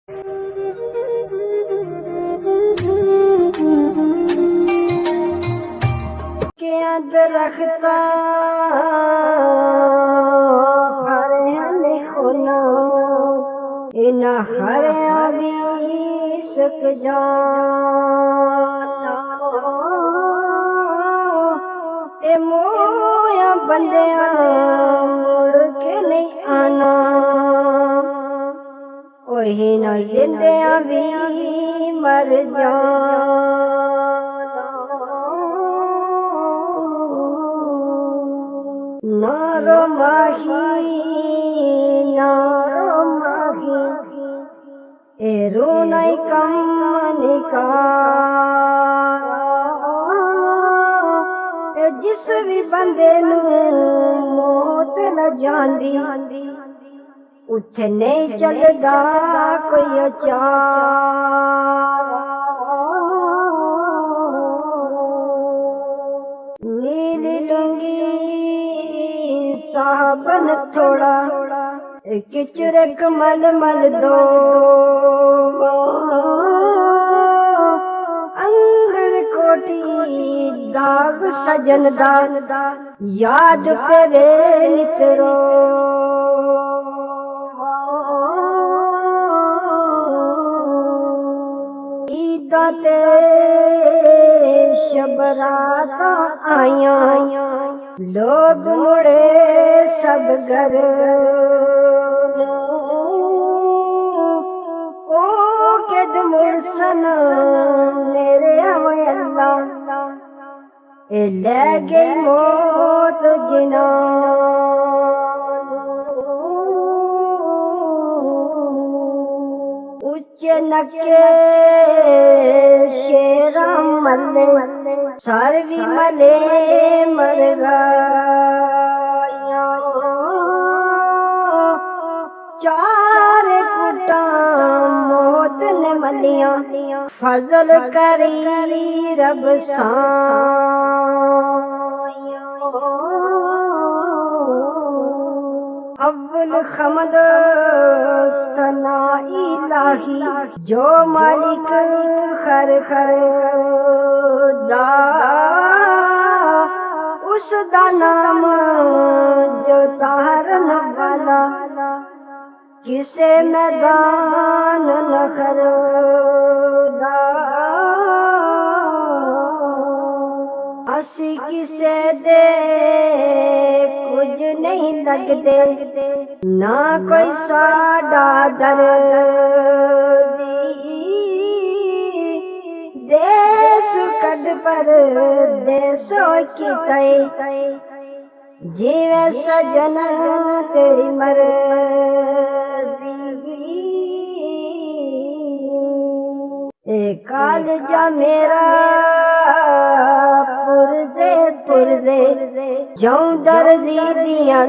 के दरख्ता हरे खुना इन हरे भी सक जाना ए मोया बंदिया मुड़ के नहीं आना वही न जिंदिया भी मर जाना नारो माही ए रो नहीं कम निकारा जिस भी बंदे नू मौत न जांदी उथे नहीं चलदा कोई अचारा नीली लुंगी साबन थोड़ा किचर कमल मल दो अंदर कोटी दाग सजन दान याद करे नितरो ईदा ते शबरात आया लोग मुड़े सब घर ओ केद मुरसन मेरे अल्लाह ए ले गई मौत जिना उच्चे नके शेरा मल्ले सारवी मले मर गया चार कुटा मौत ने मलियां फजल करी रब साया अव्वल खमद सना इलाही जो मालिक खर खर दा उस दा नाम जो तारन वाला किसे मैदान नखर दा असी किसे दे कुछ नहीं लगदे ना कोई साडा दर्दी देश कद पर देशो की तय जीवे सजन तेरी मर्जी ए कालजा मेरा पुरजे जौ दर्दी दिया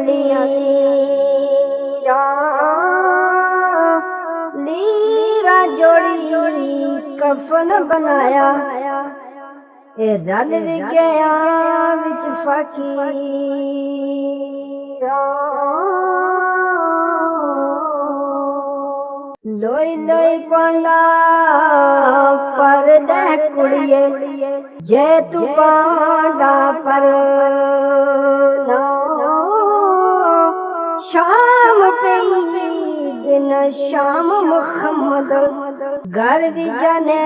लीरा जोड़ी कफन बनाया ए रल भी गया विच फकीरा लोई लोई पांडा पर दे कुड़िए जे तू पांडा पर ना शाम पे दिन शाम मुहम्मद घर भी जाने